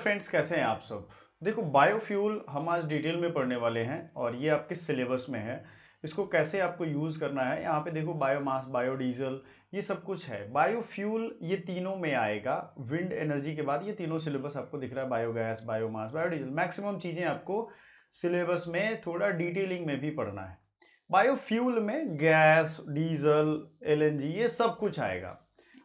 Friends, कैसे हैं आप सब। देखो, बायोफ्यूल हम आज डिटेल में पढ़ने वाले हैं और ये आपके सिलेबस में है। इसको कैसे आपको यूज़ करना है, यहाँ पे देखो बायोमास, बायोडीजल, ये सब कुछ है। बायोफ्यूल ये तीनों में आएगा। विंड एनर्जी के बाद ये तीनों सिलेबस आपको दिख रहा है। बायोगैस, बायोमास, बायोडीजल, मैक्सिमम चीज़ें आपको सिलेबस में थोड़ा डिटेलिंग में भी पढ़ना है। बायोफ्यूल में गैस, डीजल, एलएनजी ये सब कुछ आएगा।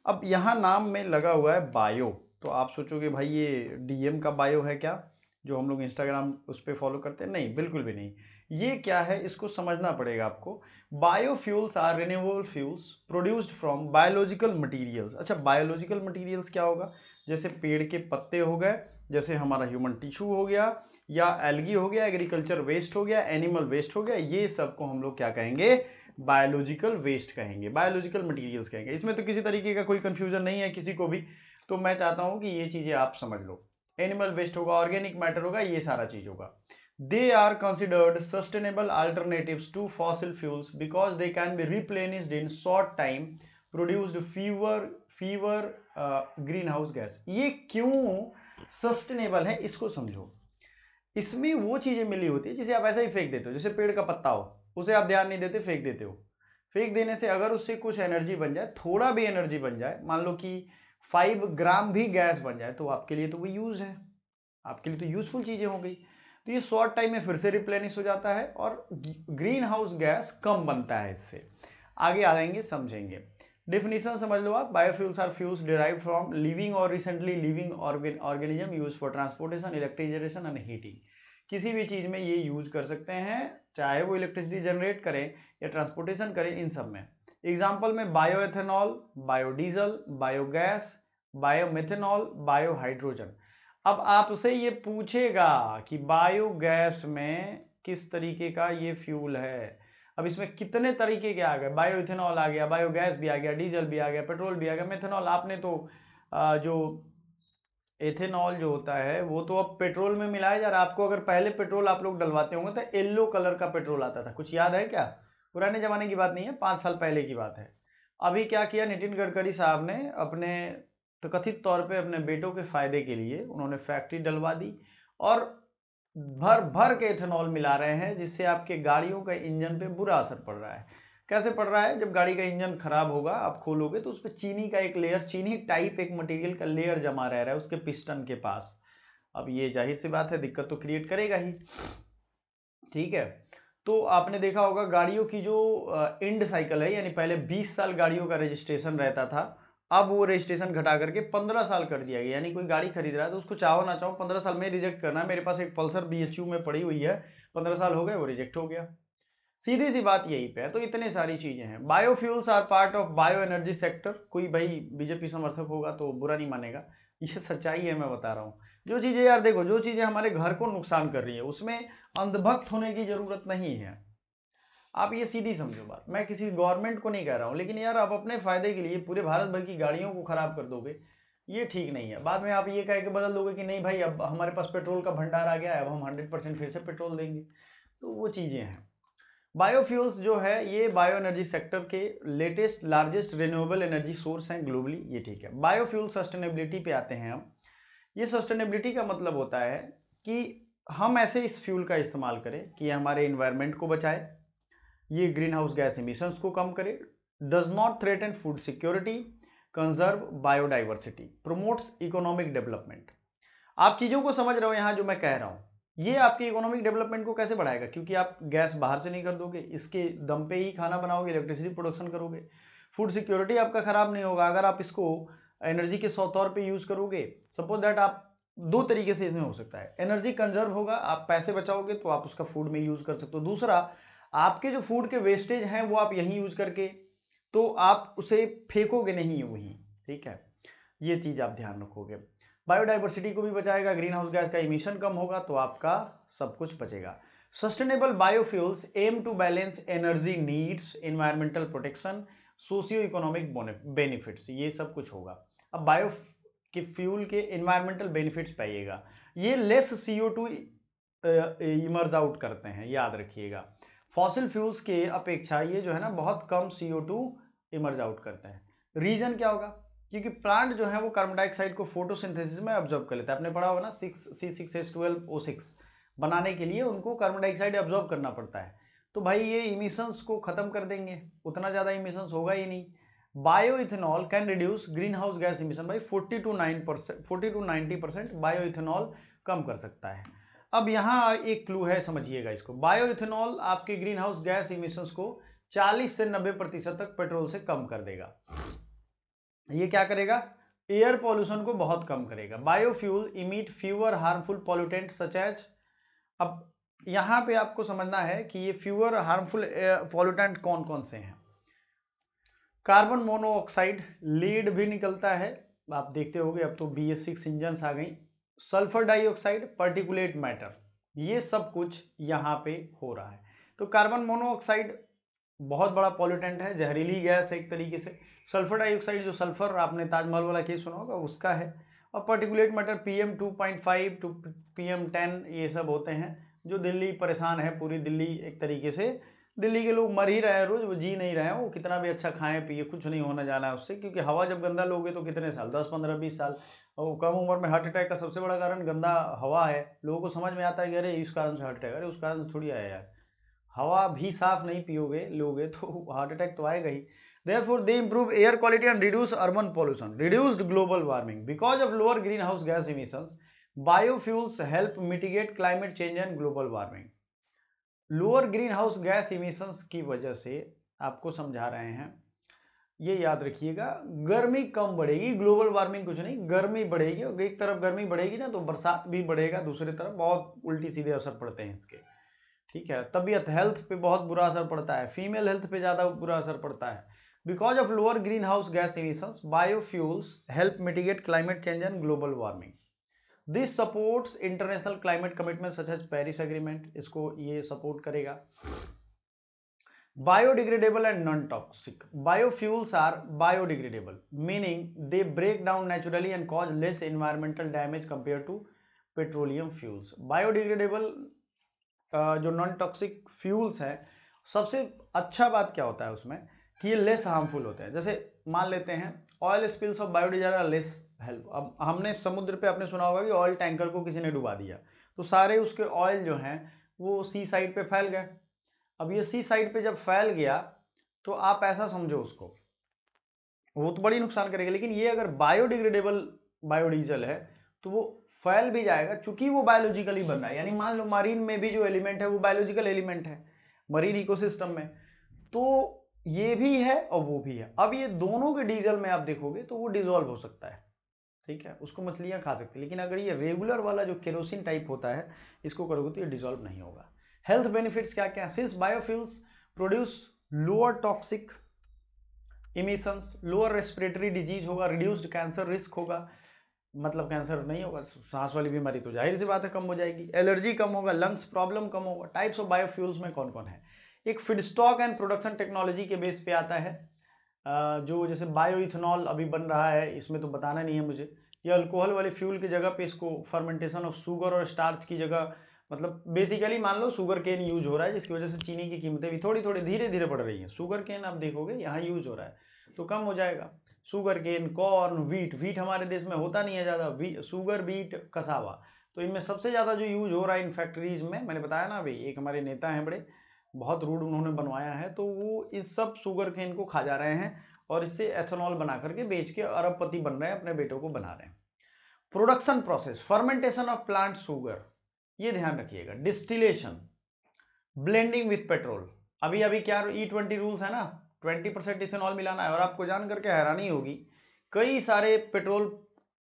अब यहाँ नाम में लगा हुआ है बायो, तो आप सोचोगे भाई ये डीएम का बायो है क्या, जो हम लोग इंस्टाग्राम उस पर फॉलो करते हैं? नहीं, बिल्कुल भी नहीं। ये क्या है, इसको समझना पड़ेगा आपको। Biofuels are renewable fuels produced from biological materials. अच्छा, बायोलॉजिकल मटेरियल्स क्या होगा? जैसे पेड़ के पत्ते हो गए, जैसे हमारा ह्यूमन टिश्यू हो गया, या एल्गी हो गया, एग्रीकल्चर वेस्ट हो गया, एनिमल वेस्ट हो गया, ये सब को हम लोग क्या कहेंगे? बायोलॉजिकल वेस्ट कहेंगे, बायोलॉजिकल मटेरियल्स कहेंगे। इसमें तो किसी तरीके का कोई कंफ्यूजन नहीं है किसी को भी। तो मैं चाहता हूं कि ये चीजें आप समझ लो। एनिमल वेस्ट होगा, ऑर्गेनिक मैटर होगा, ये सारा चीज होगा। They are considered sustainable alternatives to fossil fuels because they can be replenished in short time, produced fewer greenhouse gas. ये क्यों सस्टेनेबल है, इसको समझो। इसमें वो चीजें मिली होती है जिसे आप ऐसा ही फेंक देते हो। जैसे पेड़ का पत्ता हो, उसे आप ध्यान नहीं देते, फेंक देते हो। फेंक देने से अगर उससे कुछ एनर्जी बन जाए, थोड़ा भी एनर्जी बन जाए, मान लो कि 5 ग्राम भी गैस बन जाए, तो आपके लिए तो वो यूज है, आपके लिए तो यूजफुल चीजें हो गई। तो ये शॉर्ट टाइम में फिर से रिप्लेनिश हो जाता है और ग्रीन हाउस गैस कम बनता है इससे। आगे आ जाएंगे, समझेंगे। डेफिनेशन समझ लो आप। Biofuels are fuels derived from living और recently living organism use for transportation, electricity and heating. किसी भी चीज में ये यूज कर सकते हैं, चाहे वो इलेक्ट्रिसिटी जनरेट करें या ट्रांसपोर्टेशन करें, इन सब में। एग्जाम्पल में bio ethanol, biodiesel, biogas, biomethanol, biohydrogen. अब आपसे ये पूछेगा कि बायोगैस में किस तरीके का ये फ्यूल है। अब इसमें कितने तरीके के आ गए? बायो इथेनॉल आ गया, बायोगैस भी आ गया, डीजल भी आ गया, पेट्रोल भी आ गया, मेथेनॉल। आपने तो जो एथेनॉल जो होता है वो तो अब पेट्रोल में मिलाया जा रहा है। आपको अगर पहले पेट्रोल आप लोग डलवाते होंगे तो येलो कलर का पेट्रोल आता था, कुछ याद है क्या? पुराने जमाने की बात नहीं है, 5 साल पहले की बात है। अभी क्या किया नितिन गडकरी साहब ने? अपने तो कथित तौर पे अपने बेटों के फायदे के लिए उन्होंने फैक्ट्री डलवा दी और भर भर के इथेनॉल मिला रहे हैं, जिससे आपके गाड़ियों का इंजन पे बुरा असर पड़ रहा है। कैसे पड़ रहा है? जब गाड़ी का इंजन खराब होगा, आप खोलोगे तो उस पर चीनी का एक लेयर, चीनी टाइप एक मटेरियल का लेयर जमा रह रहा है उसके पिस्टन के पास। अब ये जाहिर सी बात है, दिक्कत तो क्रिएट करेगा ही। ठीक है, तो आपने देखा होगा गाड़ियों की जो इंड साइकिल है, यानी पहले 20 साल गाड़ियों का रजिस्ट्रेशन रहता था, अब वो रजिस्ट्रेशन घटा करके 15 साल कर दिया गया। यानी कोई गाड़ी खरीद रहा है तो उसको चाहो ना चाहो 15 साल में रिजेक्ट करना है। मेरे पास एक पल्सर बीएचयू में पड़ी हुई है, 15 साल हो गए, वो रिजेक्ट हो गया। सीधी सी बात यही पे है। तो इतने सारी चीजें हैं। Biofuels are part of bio energy sector. कोई भाई बीजेपी समर्थक होगा तो बुरा नहीं मानेगा, ये सच्चाई है, मैं बता रहा हूँ। जो चीजें यार देखो, जो चीजें हमारे घर को नुकसान कर रही है उसमें अंधभक्त होने की जरूरत नहीं है। आप ये सीधी समझो बात। मैं किसी गवर्नमेंट को नहीं कह रहा हूँ, लेकिन यार आप अपने फायदे के लिए पूरे भारत भर की गाड़ियों को खराब कर दोगे, ये ठीक नहीं है। बाद में आप ये कह के बदल दोगे कि नहीं भाई अब हमारे पास पेट्रोल का भंडार आ गया है, अब हम 100% फिर से पेट्रोल देंगे। तो वो चीजें हैं। बायोफ्यूल्स जो है ये बायो एनर्जी सेक्टर के latest largest renewable energy source हैं ग्लोबली, ये ठीक है। बायोफ्यूल सस्टेनेबिलिटी पे आते हैं हम। ये सस्टेनेबिलिटी का मतलब होता है कि हम ऐसे इस फ्यूल का इस्तेमाल करें कि हमारे इन्वायरमेंट को बचाए, ये ग्रीन हाउस गैस इमिशंस को कम करे, does not threaten food security, conserve biodiversity, promotes economic development. आप चीज़ों को समझ रहे हो यहाँ जो मैं कह रहा हूँ? ये आपकी इकोनॉमिक डेवलपमेंट को कैसे बढ़ाएगा? क्योंकि आप गैस बाहर से नहीं कर दोगे, इसके दम पे ही खाना बनाओगे, इलेक्ट्रिसिटी प्रोडक्शन करोगे। फूड सिक्योरिटी आपका खराब नहीं होगा अगर आप इसको एनर्जी के तौर पे यूज करोगे। सपोज दैट आप दो तरीके से इसमें हो सकता है। एनर्जी कंजर्व होगा, आप पैसे बचाओगे तो आप उसका फूड में यूज कर सकते हो। दूसरा, आपके जो फूड के वेस्टेज हैं वो आप यहीं यूज करके, तो आप उसे फेंकोगे नहीं वहीं। ठीक है, ये चीज आप ध्यान रखोगे। बायोडाइवर्सिटी को भी बचाएगा, ग्रीन हाउस गैस का इमिशन कम होगा, तो आपका सब कुछ बचेगा। Sustainable biofuels aim to balance energy needs, environmental protection, socio economic benefits, ये सब कुछ होगा। अब बायो के फ्यूल के इन्वायरमेंटल बेनिफिट्स पाइएगा। ये लेस CO2 इमर्ज आउट करते हैं, याद रखिएगा। फॉसिल फ्यूल्स के अपेक्षा ये जो है ना बहुत कम CO2 इमर्ज आउट करते हैं। रीजन क्या होगा? क्योंकि प्लांट जो है वो कार्बन डाइऑक्साइड को फोटोसिंथेसिस में ऑब्जर्व कर लेता है। आपने पढ़ा होगा ना 6C6H12O6 बनाने के लिए उनको कार्बन डाइऑक्साइड ऑब्जर्व करना पड़ता है। तो भाई ये इमिशंस को खत्म कर देंगे, उतना ज़्यादा इमिशंस होगा ही नहीं। Bio ethanol can reduce green house gas emission भाई 40 to 90% बायो इथेनॉल कम कर सकता है। अब यहाँ एक क्लू है, समझिएगा इसको। बायो इथेनॉल आपके ग्रीन हाउस गैस इमिशंस को 40 से 90% तक पेट्रोल से कम कर देगा। ये क्या करेगा? एयर पॉल्यूशन को बहुत कम करेगा। Biofuel emit fewer harmful pollutant such as, अब यहां पे आपको समझना है कि ये फ्यूअर हार्मफुल पॉल्यूटेंट कौन कौन से हैं। कार्बन मोनोऑक्साइड, लीड भी निकलता है, आप देखते होंगे अब तो BS6 इंजन आ गई। सल्फर डाइऑक्साइड, पार्टिकुलेट मैटर, ये सब कुछ यहाँ पे हो रहा है। तो कार्बन मोनोऑक्साइड बहुत बड़ा पॉल्यूटेंट है, जहरीली गैस है एक तरीके से। सल्फर डाइऑक्साइड, जो सल्फर आपने ताजमहल वाला केस सुना होगा उसका है। और particulate matter PM2.5 to PM10 ये सब होते हैं जो दिल्ली परेशान है, पूरी दिल्ली एक तरीके से। दिल्ली के लोग मर ही रहे हैं रोज, वो जी नहीं रहे हैं। वो कितना भी अच्छा खाएं पिए, कुछ नहीं होने जाना है उससे, क्योंकि हवा जब गंदा लोगे तो कितने साल, 10 15 20 साल। और कम उम्र में हार्ट अटैक का सबसे बड़ा कारण गंदा हवा है। लोगों को समझ में आता है कि अरे इस कारण से हार्ट अटैक, अरे उस कारण से थोड़ी आया यार। हवा भी साफ नहीं पियोगे लोगे तो हार्ट अटैक तो आएगा ही। Therefore, they improve air quality and reduce urban pollution, reduced global warming. Because of lower greenhouse gas emissions, biofuels help mitigate climate change and global warming. Lower greenhouse gas emissions की वजह से आपको समझा रहे हैं, ये याद रखिएगा, गर्मी कम बढ़ेगी। ग्लोबल वार्मिंग कुछ नहीं, गर्मी बढ़ेगी। और एक तरफ गर्मी बढ़ेगी ना तो बरसात भी बढ़ेगा, दूसरी तरफ बहुत उल्टी सीधे असर पड़ते हैं इसके। ठीक है, तबीयत हेल्थ पे बहुत बुरा असर पड़ता है, फीमेल हेल्थ पे ज़्यादा बुरा असर पड़ता है। Because of lower greenhouse gas emissions, biofuels help mitigate climate change and global warming. This supports international climate commitment such as Paris agreement, इसको ये सपोर्ट करेगा। Biodegradable and non-toxic. Biofuels are biodegradable, meaning they break down naturally and cause less environmental damage compared to petroleum fuels. Biodegradable जो non toxic fuels हैं, सबसे अच्छा बात क्या होता है उसमें कि ये लेस हार्मफुल होते हैं। जैसे मान लेते हैं oil spills of biodiesel are less help. अब हमने समुद्र पे आपने सुना होगा कि ऑयल टैंकर को किसी ने डुबा दिया, तो सारे उसके ऑयल जो हैं वो सी साइड पे फैल गए। अब ये सी साइड पे जब फैल गया तो आप ऐसा समझो उसको, वो तो बड़ी नुकसान करेगा। लेकिन ये अगर बायोडिग्रेडेबल बायोडीजल है तो वो फैल भी जाएगा, चूंकि वो बायोलॉजिकली बन रहा है। यानी मान लो मरीन में भी जो एलिमेंट है वो बायोलॉजिकल एलिमेंट है मरीन इकोसिस्टम में, तो ये भी है और वो भी है। अब ये दोनों के डीजल में आप देखोगे तो वो डिजोल्व हो सकता है, ठीक है, उसको मछलियां खा सकती है। लेकिन अगर ये रेगुलर वाला जो केरोसिन टाइप होता है इसको करोगे तो ये डिजोल्व नहीं होगा। हेल्थ बेनिफिट्स क्या क्या? Since biofuels produce lower toxic emissions, lower respiratory disease होगा, रिड्यूस्ड कैंसर रिस्क होगा, मतलब कैंसर नहीं होगा, सांस वाली बीमारी तो जाहिर सी बात है कम हो जाएगी, एलर्जी कम होगा, लंग्स प्रॉब्लम कम होगा। टाइप्स ऑफ बायोफ्यूल्स में कौन कौन है? एक फीडस्टॉक एंड प्रोडक्शन टेक्नोलॉजी के बेस पे आता है, जो जैसे बायो इथेनॉल अभी बन रहा है, इसमें तो बताना नहीं है मुझे। ये अल्कोहल वाले फ्यूल की जगह पे इसको फर्मेंटेशन ऑफ शुगर और स्टार्च की जगह, मतलब बेसिकली मान लो शुगर केन यूज हो रहा है, जिसकी वजह से चीनी की कीमतें भी थोड़ी थोड़ी धीरे धीरे बढ़ रही हैं। शुगर केन आप देखोगे यहाँ यूज हो रहा है तो कम हो जाएगा। शुगर केन, कॉर्न, वीट हमारे देश में होता नहीं है ज़्यादा, शुगर, बीट, कसावा, तो इनमें सबसे ज़्यादा जो यूज हो रहा है इन फैक्ट्रीज में, मैंने बताया ना अभी, एक हमारे नेता हैं बड़े, बहुत रूड उन्होंने बनवाया है, तो वो इस सब शुगर केन को खा जा रहे हैं और इससे एथेनॉल बना करके बेच के अरबपति बन रहे हैं, अपने बेटों को बना रहे हैं। Production process, fermentation of plant sugar, ये ध्यान रखिएगा। डिस्टिलेशन, ब्लेंडिंग विथ पेट्रोल, अभी अभी क्या E20 रूल्स है ना, 20% इथेनॉल मिलाना है। और आपको जान करके हैरानी होगी, कई सारे पेट्रोल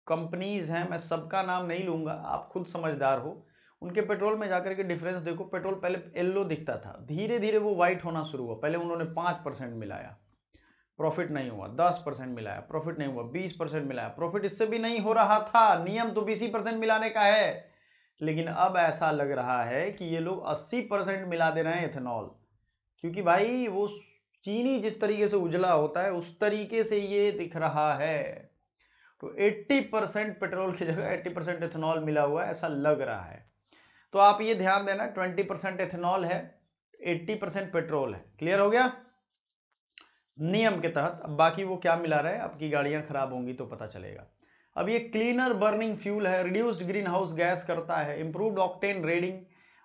कंपनीज हैं, मैं सबका नाम नहीं लूंगा, आप खुद समझदार हो, उनके पेट्रोल में जाकर के डिफरेंस देखो। पेट्रोल पहले येलो दिखता था, धीरे धीरे वो व्हाइट होना शुरू हुआ। पहले उन्होंने 5% मिलाया, प्रॉफिट नहीं हुआ, 10% मिलाया, प्रॉफिट नहीं हुआ, 20% मिलाया, प्रॉफिट इससे भी नहीं हो रहा था। नियम तो 20% मिलाने का है, लेकिन अब ऐसा लग रहा है कि ये लोग 80% मिला दे रहे हैं इथेनॉल, क्योंकि भाई वो चीनी जिस तरीके से उजला होता है उस तरीके से ये दिख रहा है। तो 80% पेट्रोल की जगह 80% इथेनॉल मिला हुआ है, ऐसा लग रहा है। तो आप ये ध्यान देना, 20% इथेनॉल है, 80% पेट्रोल है। क्लियर हो गया? नियम के तहत। अब बाकी वो क्या मिला रहा है, आपकी गाड़ियां खराब होंगी तो पता चलेगा। अब ये क्लीनर बर्निंग फ्यूल है, रिड्यूस्ड ग्रीन हाउस गैस करता है, इंप्रूव्ड ऑक्टेन रेटिंग।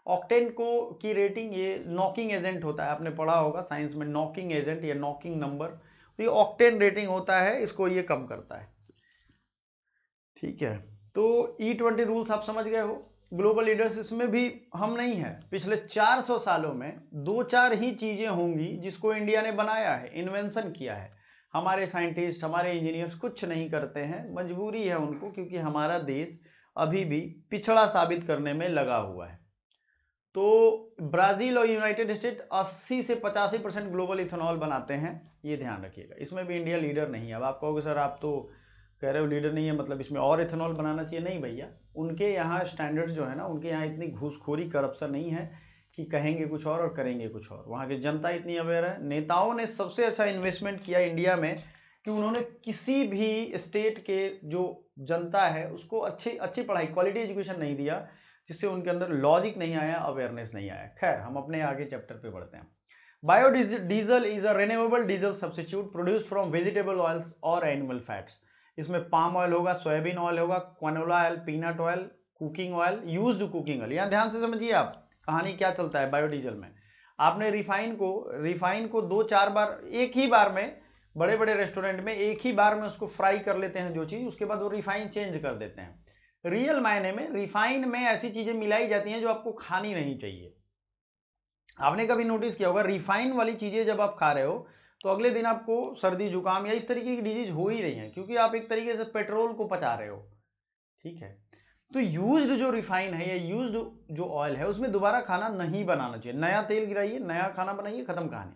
ऑक्टेन को की रेटिंग, ये नॉकिंग एजेंट होता है, आपने पढ़ा होगा साइंस में, नॉकिंग एजेंट या नॉकिंग नंबर। तो ये ऑक्टेन रेटिंग होता है, इसको ये कम करता है। ठीक है, तो E20 रूल्स आप समझ गए हो। ग्लोबल लीडर्स इसमें भी हम नहीं है। पिछले 400 सालों में 2-4 ही चीजें होंगी जिसको इंडिया ने बनाया है, इन्वेंशन किया है। हमारे साइंटिस्ट, हमारे इंजीनियर्स कुछ नहीं करते हैं, मजबूरी है उनको, क्योंकि हमारा देश अभी भी पिछड़ा साबित करने में लगा हुआ है। तो ब्राजील और यूनाइटेड स्टेट 80 से 85% ग्लोबल इथेनॉल बनाते हैं, ये ध्यान रखिएगा। इसमें भी इंडिया लीडर नहीं है। अब आप कहोगे सर आप तो कह रहे हो लीडर नहीं है, मतलब इसमें और इथेनॉल बनाना चाहिए। नहीं भैया, उनके यहाँ स्टैंडर्ड्स जो है ना, उनके यहाँ इतनी घूसखोरी करप्शन नहीं है कि कहेंगे कुछ और करेंगे कुछ और। वहाँ की जनता इतनी अवेयर है। नेताओं ने सबसे अच्छा इन्वेस्टमेंट किया इंडिया में कि उन्होंने किसी भी स्टेट के जो जनता है उसको अच्छी पढ़ाई, क्वालिटी एजुकेशन नहीं दिया, जिससे उनके अंदर लॉजिक नहीं आया, अवेयरनेस नहीं आया। खैर, हम अपने आगे चैप्टर पे बढ़ते हैं। Biodiesel is a renewable diesel substitute produced from vegetable oils और एनिमल फैट्स। इसमें पाम ऑयल होगा, सोयाबीन ऑयल होगा, canola oil, peanut oil, cooking oil, used cooking oil. यहाँ ध्यान से समझिए आप कहानी क्या चलता है बायोडीजल में। आपने रिफाइन को 2-4 बार, एक ही बार में, बड़े बड़े रेस्टोरेंट में एक ही बार में उसको फ्राई कर लेते हैं जो चीज, उसके बाद वो रिफाइन चेंज कर देते हैं। रियल मायने में रिफाइन में ऐसी चीजें मिलाई जाती हैं जो आपको खानी नहीं चाहिए। आपने कभी नोटिस किया होगा, रिफाइन वाली चीजें जब आप खा रहे हो तो अगले दिन आपको सर्दी जुकाम या इस तरीके की डिजीज हो ही रही है, क्योंकि आप एक तरीके से पेट्रोल को पचा रहे हो। ठीक है, तो यूज्ड जो रिफाइन है या यूज्ड जो ऑयल है उसमें दोबारा खाना नहीं बनाना चाहिए। नया तेल गिराइए, नया खाना बनाइए, खत्म कहानी।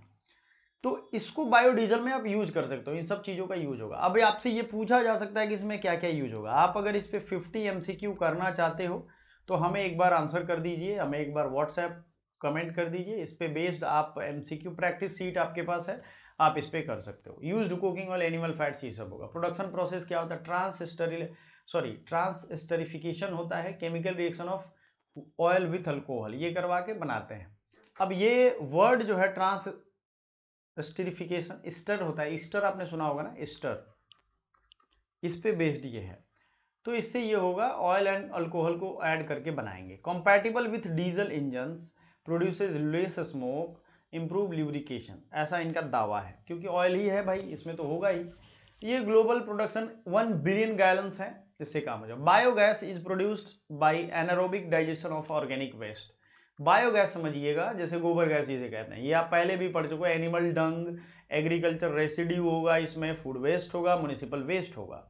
तो इसको बायोडीजल में आप यूज कर सकते हो, इन सब चीजों का यूज होगा। अब आपसे ये पूछा जा सकता है कि इसमें क्या क्या यूज होगा। आप अगर इस पे 50 MCQ करना चाहते हो तो हमें एक बार आंसर कर दीजिए, हमें एक बार व्हाट्सएप कमेंट कर दीजिए। इस पे बेस्ड आप MCQ प्रैक्टिस सीट आपके पास है, आप इस पे कर सकते हो। Used cooking oil, animal fats, ये सब होगा। प्रोडक्शन प्रोसेस क्या होता है, ट्रांसस्टरिफिकेशन होता है, chemical reaction of oil with alcohol, ये करवा के बनाते हैं। अब ये वर्ड जो है ट्रांस स्टरिफिकेशन, स्टर होता है, स्टर आपने सुना होगा ना, स्टर, इस पे बेस्ड ये है। तो इससे ये होगा, ऑयल एंड अल्कोहल को ऐड करके बनाएंगे। Compatible with diesel engines, produces less smoke, improve lubrication, ऐसा इनका दावा है, क्योंकि ऑयल ही है भाई, इसमें तो होगा ही। ये ग्लोबल प्रोडक्शन 1 बिलियन गैलन्स है, इससे काम हो जाए। Biogas is produced by anaerobic digestion of organic waste. Biogas समझिएगा, जैसे गोबर गैस जिसे कहते हैं, ये आप पहले भी पढ़ चुके हो। एनिमल डंग, एग्रीकल्चर रेसिड्यू होगा, इसमें फूड वेस्ट होगा, म्युनिसिपल वेस्ट होगा,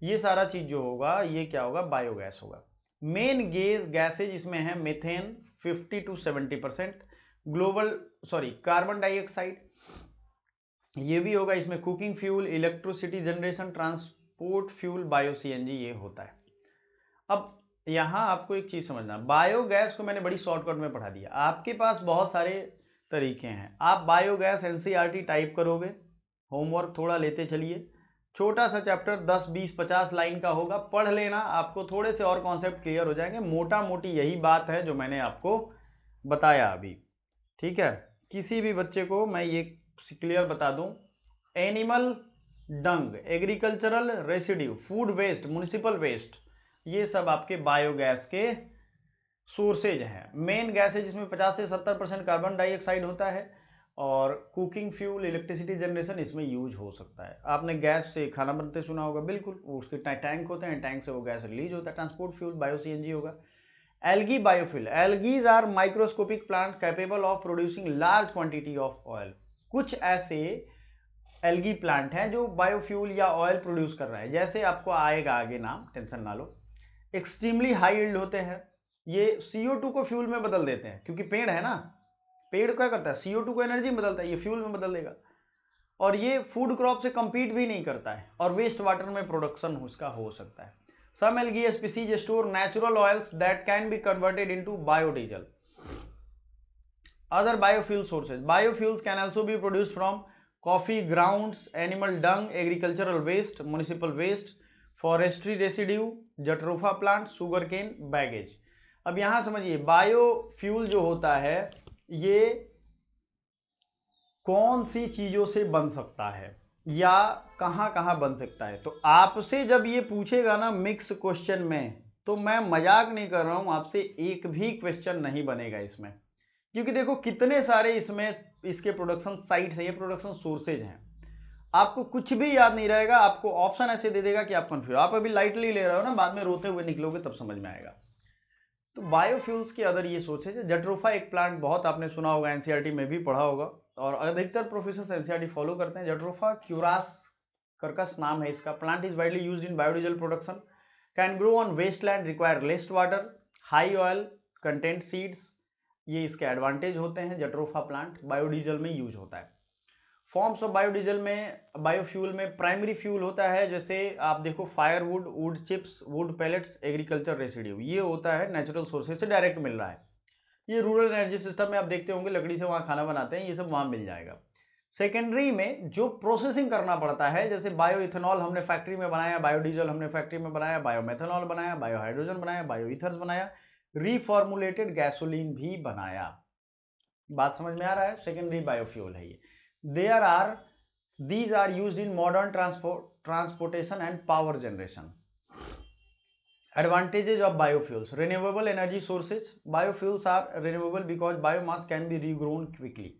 ये सारा चीज जो होगा ये क्या होगा, बायोगैस होगा। मेन गैसेज इसमें है मेथेन 50 to 70%, कार्बन डाइऑक्साइड ये भी होगा इसमें, cooking fuel, electricity generation, transport fuel, bio CNG ये होता है। अब यहां आपको एक चीज समझना, बायोगैस को मैंने बड़ी शॉर्टकट में पढ़ा दिया। आपके पास बहुत सारे तरीके हैं। आप बायोगैस NCERT टाइप करोगे, होमवर्क थोड़ा लेते चलिए, छोटा सा चैप्टर 10, 20, 50 लाइन का होगा, पढ़ लेना, आपको थोड़े से और कॉन्सेप्ट क्लियर हो जाएंगे। मोटा मोटी यही बात है जो मैंने आपको बताया अभी। ठीक है, किसी भी बच्चे को मैं ये क्लियर बता दूं, animal dung, agricultural residue, food waste, municipal waste, ये सब आपके बायोगैस के सोर्सेज हैं। मेन गैस है जिसमें 50 से 70% कार्बन डाइऑक्साइड होता है, और कुकिंग फ्यूल, इलेक्ट्रिसिटी जनरेशन इसमें यूज हो सकता है। आपने गैस से खाना बनते सुना होगा, बिल्कुल, उसके टैंक होते हैं, टैंक से वो गैस रिलीज होता है। ट्रांसपोर्ट फ्यूल बायो CNG होगा। Algae biofuel, algaes are microscopic plant capable of producing large quantity of oil. कुछ ऐसे एल्गी प्लांट हैं जो बायोफ्यूल या ऑयल प्रोड्यूस कर रहे हैं, जैसे आपको आएगा आगे नाम, टेंशन ना लो। एक्सट्रीमली हाई यील्ड होते हैं, ये CO2 को फ्यूल में बदल देते हैं, क्योंकि पेड़ है ना, पेड़ क्या करता है, CO2 को एनर्जी में बदलता है, ये फ्यूल में बदल देगा। और ये फूड क्रॉप से कंपीट भी नहीं करता है, और वेस्ट वाटर में प्रोडक्शन उसका हो सकता है। Some algae species store natural oils that can be converted into biodiesel. Other biofuel sources, biofuels can also be produced from coffee grounds, animal dung, agricultural waste, municipal waste, forestry residue, jatropha plant, sugar cane, bagasse. अब यहां समझिए, biofuel जो होता है ये कौन सी चीज़ों से बन सकता है या कहाँ कहाँ बन सकता है। तो आपसे जब ये पूछेगा ना मिक्स क्वेश्चन में, तो मैं मजाक नहीं कर रहा हूँ, आपसे एक भी क्वेश्चन नहीं बनेगा इसमें, क्योंकि देखो कितने सारे इसमें इसके प्रोडक्शन साइट्स हैं, ये प्रोडक्शन सोर्सेज हैं। आपको कुछ भी याद नहीं रहेगा, आपको ऑप्शन ऐसे दे देगा कि आप कंफ्यूज, आप अभी लाइटली ले रहे हो ना, बाद में रोते हुए निकलोगे तब समझ में आएगा। तो बायोफ्यूल्स के अदर ये सोचे, जट्रोफा एक प्लांट बहुत आपने सुना होगा, एनसीईआरटी में भी पढ़ा होगा और अधिकतर प्रोफेसर एनसीईआरटी फॉलो करते हैं। जट्रोफा क्यूरास कर्कस नाम है इसका। Plant is widely used in biodiesel production, can grow on wasteland, require less water, high oil content seeds, ये इसके एडवांटेज होते हैं। जट्रोफा प्लांट बायोडीजल में यूज होता है। फॉर्म्स ऑफ बायोडीजल में, बायोफ्यूल में प्राइमरी फ्यूल होता है, जैसे आप देखो firewood, wood chips, wood pellets, agriculture residue, ये होता है नेचुरल सोर्सेज से डायरेक्ट मिल रहा है। ये रूरल एनर्जी सिस्टम में आप देखते होंगे लकड़ी से वहाँ खाना बनाते हैं, ये सब वहाँ मिल जाएगा। सेकेंडरी में जो प्रोसेसिंग करना पड़ता है, जैसे बायो इथेनॉल हमने फैक्ट्री में बनाया, बायोडीजल हमने फैक्ट्री में बनाया, बायोमेथेनॉल बनाया, बायो हाइड्रोजन बनाया, बायो ईथर्स बनाया, रीफॉर्मुलेटेड गैसोलीन भी बनाया। बात समझ में आ रहा है? सेकेंडरी बायोफ्यूल है ये। There are These are used in modern transportation and power generation. Advantages of biofuels: renewable energy sources. Biofuels are renewable because biomass can be regrown quickly.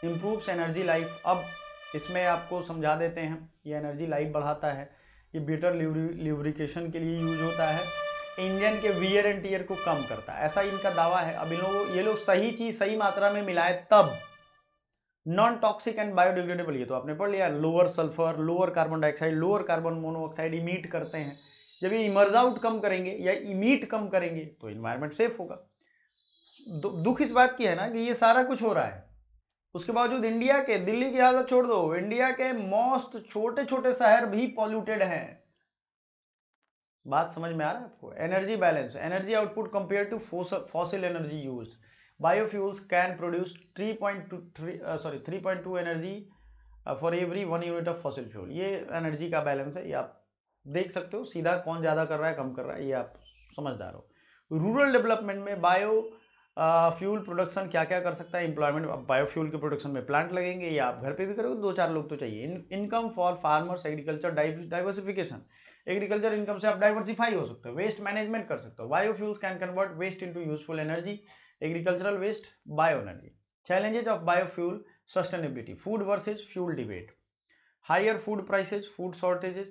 Improves energy life. अब इसमें आपको समझा देते हैं, ये energy life बढ़ाता है, ये बेटर ल्यूब्रिकेशन के लिए यूज होता है, इंजन के वियर एंड टीयर को कम करता है, ऐसा इनका दावा है। अब इन लोगों ये लोग सही चीज सही मात्रा में मिलाए तब। नॉन टॉक्सिक एंड बायोडिग्रेडेबल, ये तो आपने पढ़ लिया। Lower sulphur, lower carbon dioxide, lower carbon monoxide emit करते हैं। जब ये इमर्ज आउट कम करेंगे या इमीट कम करेंगे तो इन्वायरमेंट सेफ होगा। दुख इस बात की है ना कि ये सारा कुछ हो रहा है, उसके बावजूद इंडिया के, दिल्ली की हालत छोड़ दो, इंडिया के मोस्ट छोटे छोटे शहर भी पॉल्यूटेड हैं। बात समझ में आ रहा है आपको? Energy balance, energy output compare to fossil energy use. Biofuels can produce 3.2 energy for every 1 unit of fossil fuel. ये एनर्जी का बैलेंस है, ये आप देख सकते हो सीधा, कौन ज़्यादा कर रहा है कम कर रहा है, ये आप समझदार हो। रूरल डेवलपमेंट में बायो फ्यूल प्रोडक्शन क्या क्या कर सकता है? एम्प्लॉयमेंट, बायोफ्यूल के प्रोडक्शन में प्लांट लगेंगे या आप घर पे भी करोगे, 2-4 लोग तो चाहिए। Income for farmers, agriculture diversification, agriculture income से आप डाइवर्सिफाई हो सकते हो, वेस्ट मैनेजमेंट कर सकते हो। Biofuels can convert waste into useful energy, agricultural waste, bio energy. Challenges of biofuel sustainability, food versus fuel debate, higher food prices, food shortages,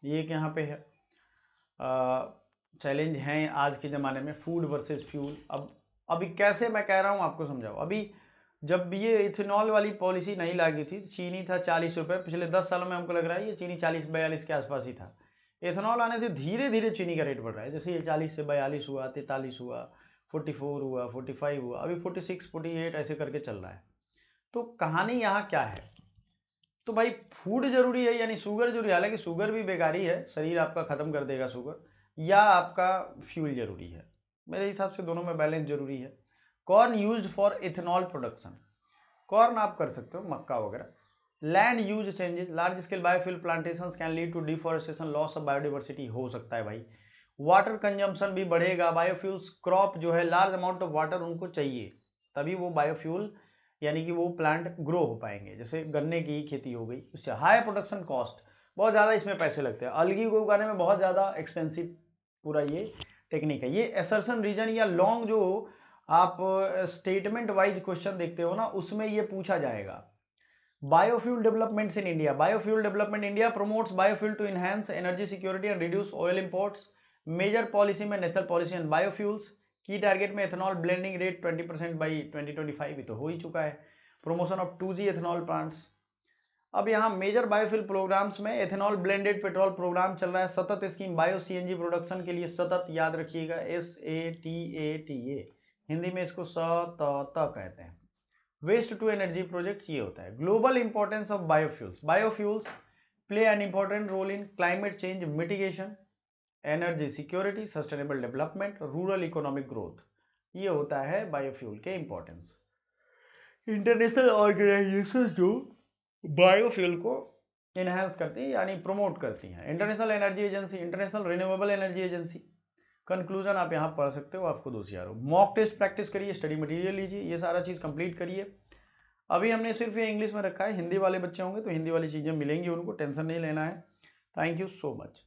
ये एक यहाँ पे है चैलेंज हैं आज के ज़माने में, फूड वर्सेस फ्यूल। अब अभी कैसे मैं कह रहा हूँ आपको समझाओ। अभी जब ये इथेनॉल वाली पॉलिसी नहीं लागी थी, चीनी था 40 रुपये, पिछले 10 सालों में हमको लग रहा है ये चीनी 40-42 के आसपास ही था। इथेनॉल आने से धीरे धीरे चीनी का रेट बढ़ रहा है, जैसे ये 40 से 42 हुआ, 43 हुआ, 44 हुआ, 45 हुआ, अभी 46, 48 ऐसे करके चल रहा है। तो कहानी यहाँ क्या है? तो भाई फूड जरूरी है, यानी शुगर जरूरी है, हालांकि शुगर भी बेकारी है, शरीर आपका खत्म कर देगा शुगर, या आपका फ्यूल जरूरी है? मेरे हिसाब से दोनों में बैलेंस जरूरी है। Corn used for ethanol production, corn आप कर सकते हो, मक्का वगैरह। Land use changes, large scale biofuel plantations can lead to deforestation, loss of biodiversity हो सकता है भाई। वाटर कंजम्पशन भी बढ़ेगा, बायोफ्यूल्स क्रॉप जो है लार्ज अमाउंट ऑफ वाटर उनको चाहिए, तभी वो बायोफ्यूल यानी कि वो प्लांट ग्रो हो पाएंगे। जैसे गन्ने की खेती हो गई, उससे हाई प्रोडक्शन कॉस्ट, बहुत ज़्यादा इसमें पैसे लगते हैं, अलगी को उगाने में बहुत ज़्यादा एक्सपेंसिव पूरा ये टेक्निक है। ये एसर्शन रीजन या लॉन्ग जो आप स्टेटमेंट वाइज क्वेश्चन देखते हो ना, उसमें ये पूछा जाएगा। Biofuel developments in India, biofuel development India promotes biofuel to enhance energy security and reduce oil imports. Major policy में नेशनल पॉलिसी एंड बायोफ्यूल्स, की टारगेट में एथेनॉल ब्लेंडिंग रेट 20% बाई 2025, तो हो ही चुका है। Promotion of 2G ethanol plants. अब यहाँ मेजर बायोफ्यूल प्रोग्राम्स में एथेनॉल ब्लेंडेड पेट्रोल प्रोग्राम चल रहा है, सतत स्कीम बायो सीएनजी प्रोडक्शन के लिए, सतत याद रखिएगा, SATATA, हिंदी में इसको सतत कहते हैं। वेस्ट टू एनर्जी प्रोजेक्ट्स, ये होता है। Global importance of biofuels, biofuels play an important role in climate change mitigation, energy security, sustainable development, rural economic growth, ये होता है बायोफ्यूल के इंपॉर्टेंस। इंटरनेशनल ऑर्गेनाइजेशन जो बायोफ्यूल को इनहेंस करती है यानी प्रमोट करती हैं, international energy agency, international renewable energy agency, conclusion आप यहाँ पढ़ सकते हो, आप खुद होशियार हो। मॉक टेस्ट प्रैक्टिस करिए, स्टडी मटेरियल लीजिए, ये सारा चीज़ कंप्लीट करिए। अभी हमने सिर्फ ये इंग्लिश में रखा है, हिंदी वाले बच्चे होंगे तो हिंदी वाली चीज़ें मिलेंगी उनको, टेंशन नहीं लेना है। Thank you so much.